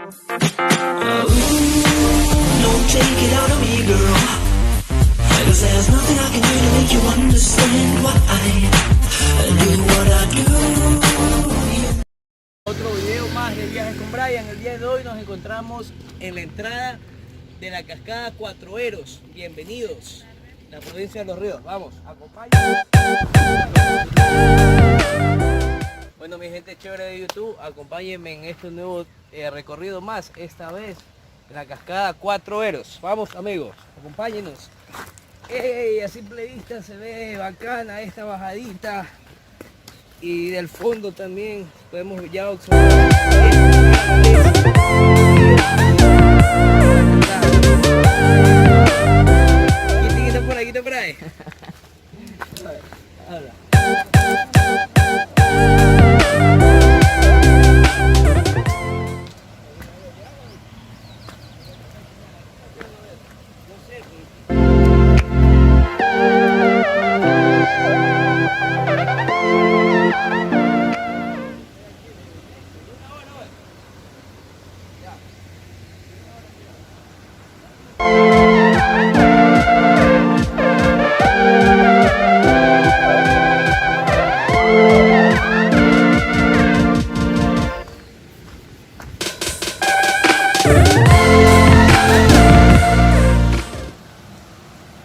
Don't take it out of me, girl. 'Cause there's nothing I can do to make you understand why I do what I do. Otro video más de Viajes con Brian. El día de hoy nos encontramos en la entrada de la cascada Cuatro Eros. Bienvenidos, la provincia de Los Ríos. Vamos, acompáñenme. Bueno, mi gente chévere de YouTube, acompáñenme en este nuevo recorrido más, esta vez en la cascada Cuatro Eros. Vamos, amigos, acompáñenos. ¡Ey! A simple vista se ve bacana esta bajadita. Y del fondo también podemos ya observar. ¿Quién está por ahí? ¿Quién está por ahí? Habla.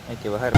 Hay que bajar.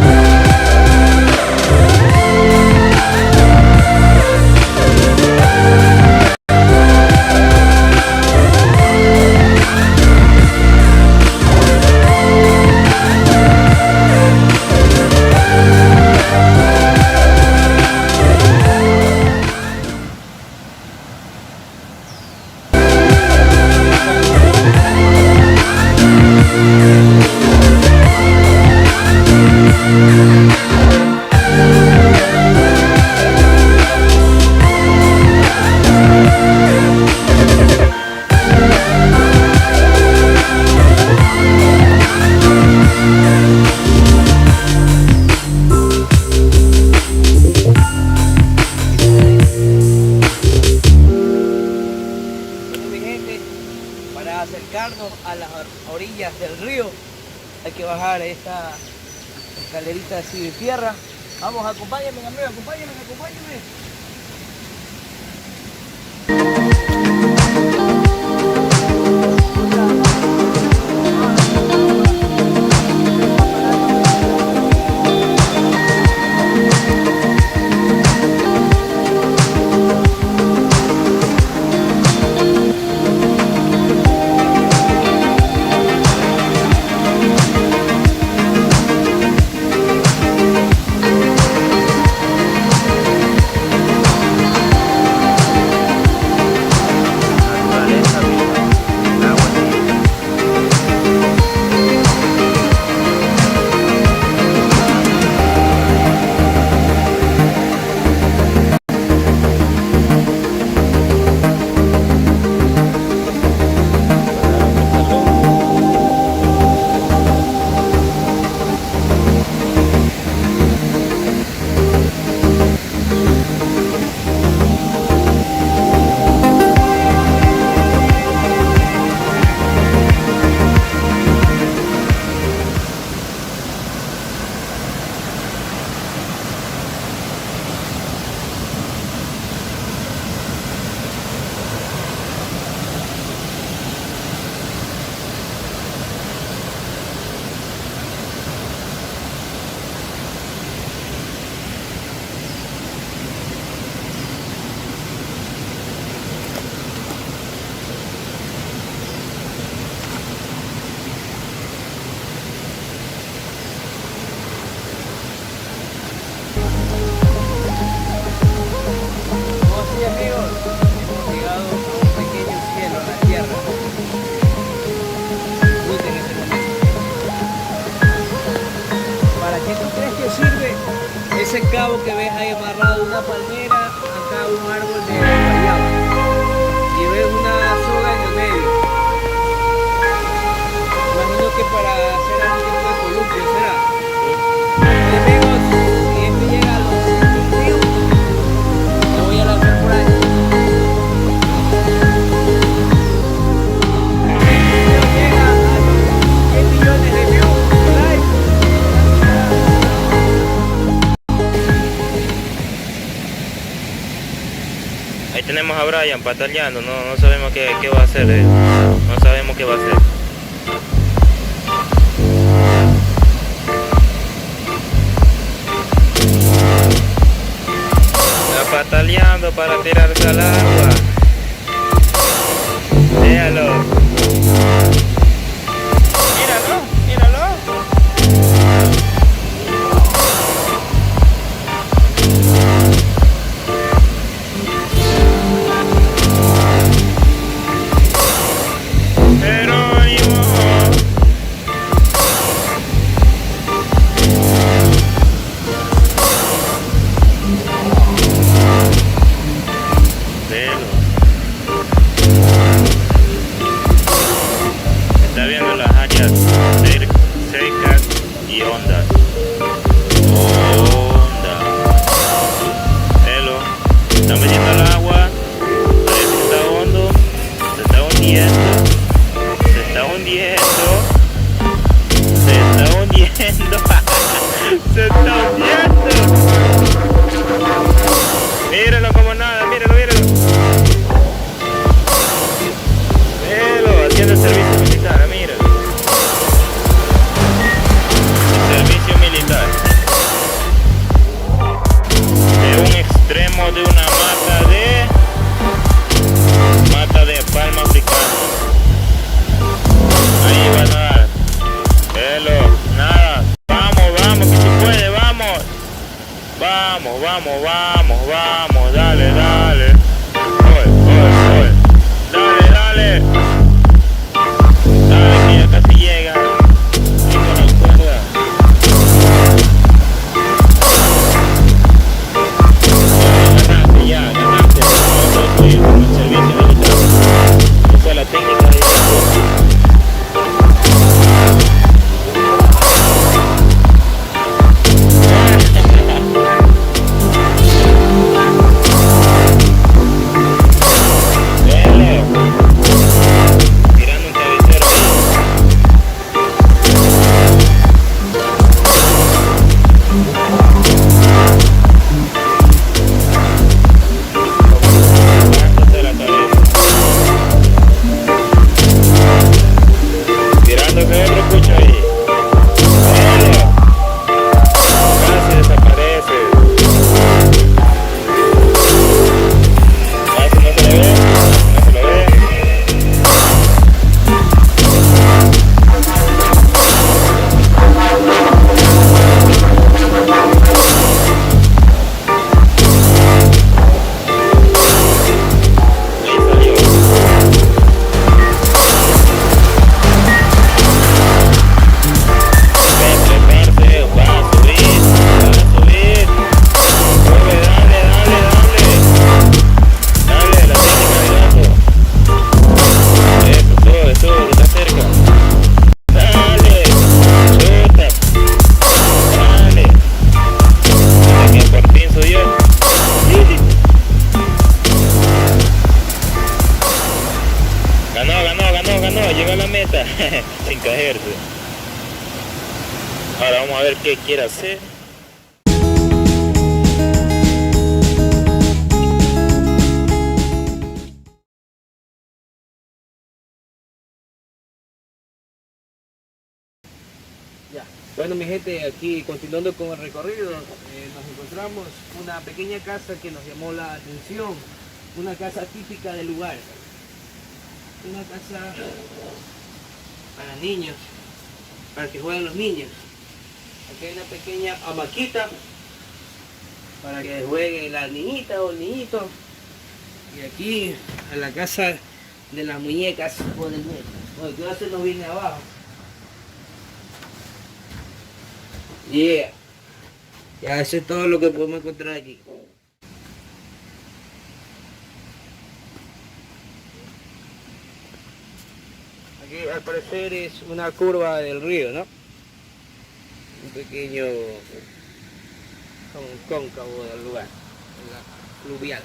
Para acercarnos a las orillas del río hay que bajar esta escalerita así de tierra. Vamos, acompáñenme, amigo, acompáñenme. Ese cabo que ves ahí amarrado de una palmera, acá un árbol de guayaba, y ves una soga en el medio. Imagino que para hacer algún tipo de columpio será. Amigos, y esto llega a los ríos, me voy a lanzar por ahí. vemos a Brian pataleando, no sabemos qué va a hacer él. No sabemos qué va a hacer. Está pataleando para tirarse al agua. Míralo. Míralo. Está viendo las áreas secas y hondas. Velo. Está metiendo el agua. Parece que está hondo. Se está hundiendo. Se está hundiendo. Míralo como nada, míralo. Velo, haciendo el servicio militar, míralo. Servicio militar. De un extremo de una mata de palma africana. Ahí va a nadar. Velo, nada. Vamos, que se puede, vamos. Vamos, dale. Voy. Dale. Dale, que ya casi llega. Y con la cuerda. Ganaste. Con el servicio militar. Esa es la técnica de Ganó, llegó a la meta sin caerse. Ahora vamos a ver qué quiere hacer. Bueno, mi gente, aquí continuando con el recorrido, nos encontramos una pequeña casa que nos llamó la atención, una casa típica del lugar, una casa para niños, para que jueguen los niños. Aquí hay una pequeña hamaquita para que jueguen la niñita o el niñito, y aquí en la casa de las muñecas o del muñeco. Bueno, que se nos viene abajo. Yeah. Ya, eso es todo lo que podemos encontrar aquí. Aquí al parecer es una curva del río, ¿no? Un pequeño cóncavo del lugar, fluvial.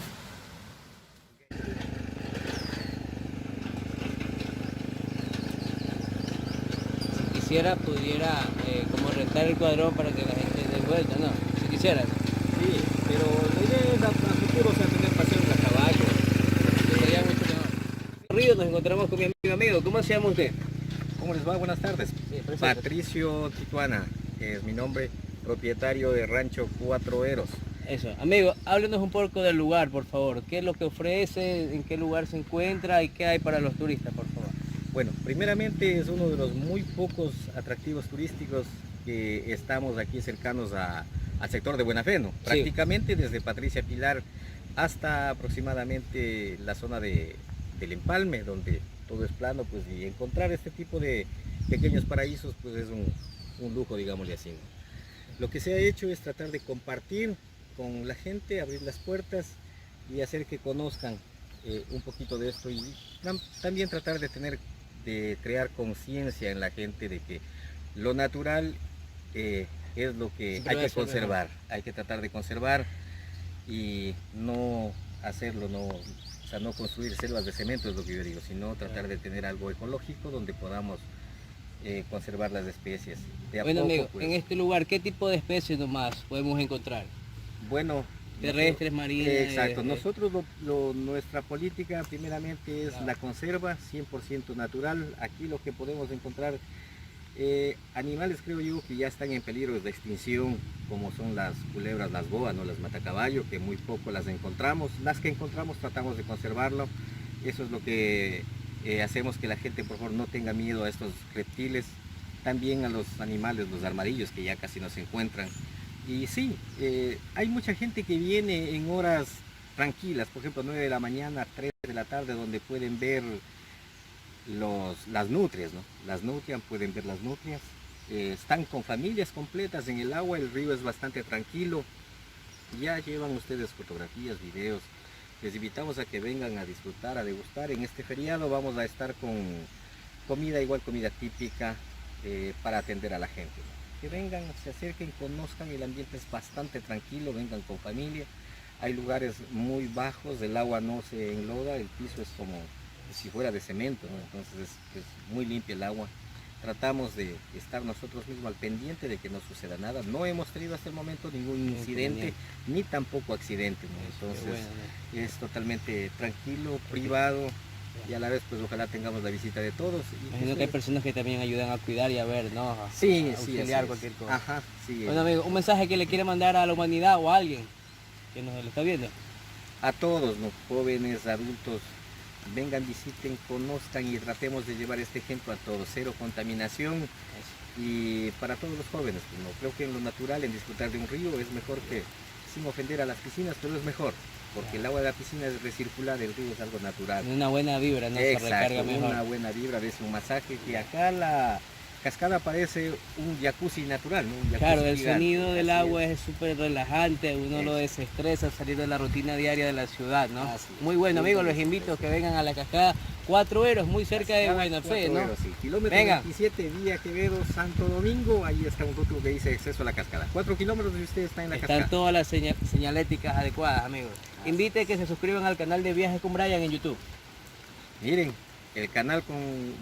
Quisiera, pudiera como rentar el cuadrón para que la gente dé vuelta, ¿no? Si quisiera. Sí, pero la idea es a futuro, o sea, tener paseos a caballo, recorrido nos encontramos con mi amigo. ¿Cómo se llama usted? ¿Cómo les va? Buenas tardes. presente. Patricio Tijuana, es mi nombre, propietario de Rancho Cuatro Eros. Eso, amigo, háblenos un poco del lugar, por favor. ¿Qué es lo que ofrece? ¿En qué lugar se encuentra? ¿Y qué hay para los turistas, por favor? Bueno, primeramente es uno de los muy pocos atractivos turísticos que estamos aquí cercanos al sector de Buena Fe, ¿no? Sí. Prácticamente desde Patricia Pilar hasta aproximadamente la zona del Empalme, donde todo es plano, pues, y encontrar este tipo de pequeños paraísos pues es un lujo, digámosle así, ¿no? Lo que se ha hecho es tratar de compartir con la gente, abrir las puertas y hacer que conozcan un poquito de esto, y también tratar de crear conciencia en la gente de que lo natural es lo que Siempre hay va a que ser conservar, hay que tratar de conservar y no hacerlo, o sea, no construir selvas de cemento, es lo que yo digo, sino tratar de tener algo ecológico donde podamos conservar las especies. De a Bueno, poco, amigo, pues. en este lugar, ¿qué tipo de especies nomás podemos encontrar? Bueno, Terrestres, marinas. exacto, nosotros nuestra política primeramente es la conserva 100% natural. Aquí lo que podemos encontrar, animales creo yo que ya están en peligro de extinción, como son las culebras, las boas, ¿no? Las matacaballo, que muy poco las encontramos. Las que encontramos tratamos de conservarlo. Eso es lo que hacemos, que la gente por favor no tenga miedo a estos reptiles. También a los animales, los armadillos, que ya casi no se encuentran. Y sí, hay mucha gente que viene en horas tranquilas, por ejemplo 9 de la mañana, 3 de la tarde, donde pueden ver las nutrias, ¿no? Las nutrias, pueden ver las nutrias. Están con familias completas en el agua, el río es bastante tranquilo. Ya llevan ustedes fotografías, videos. Les invitamos a que vengan a disfrutar, a degustar. En este feriado vamos a estar con comida, igual comida típica, para atender a la gente, ¿no? Que vengan, se acerquen, conozcan, el ambiente es bastante tranquilo, vengan con familia. Hay lugares muy bajos, el agua no se enloda, el piso es como si fuera de cemento, ¿no? Entonces es muy limpia el agua. Tratamos de estar nosotros mismos al pendiente de que no suceda nada. No hemos tenido hasta el momento ningún incidente, ni tampoco accidente, ¿no? Entonces es totalmente tranquilo, privado, y a la vez pues ojalá tengamos la visita de todos. Imagino que hay personas que también ayudan a cuidar y a ver, ¿no? Sí, A sí, auxiliar así cualquier es. cosa. Ajá, sí. Bueno, amigo, un mensaje que le quiere mandar a la humanidad o a alguien que nos lo está viendo. A todos, ¿no? Jóvenes, adultos, vengan, visiten, conozcan y tratemos de llevar este ejemplo a todos. Cero contaminación, y para todos los jóvenes, pues, ¿no? Creo que en lo natural, en disfrutar de un río, es mejor que, sin ofender a las piscinas, pero es mejor, porque el agua de la piscina es recircular, el río es algo natural. Una buena vibra, ¿no? Se recarga Exacto, mejor. una buena vibra, ves un masaje, que acá la cascada parece un jacuzzi natural, ¿no? Un jacuzzi Claro, el gigante, sonido del así agua es súper relajante, uno lo desestresa al salir de la rutina diaria de la ciudad, ¿no? Así es. Muy bueno, Muy amigos, los bonito. invito a que vengan a la cascada Cuatro Eros, muy cerca de Buena Fe, ¿no? Sí. Kilómetro Venga. 27, vía Quevedo, Santo Domingo, ahí está un rótulo que dice acceso a la cascada. 4 kilómetros y usted está en la Están cascada. todas las señaléticas adecuadas, amigos. Invite a que se suscriban al canal de Viajes con Brian en YouTube. Miren, el canal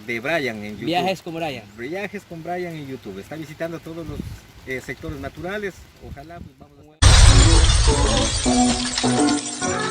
de Brian en YouTube. Viajes con Brian. Viajes con Brian en YouTube. Está visitando todos los sectores naturales. Ojalá pues vamos a...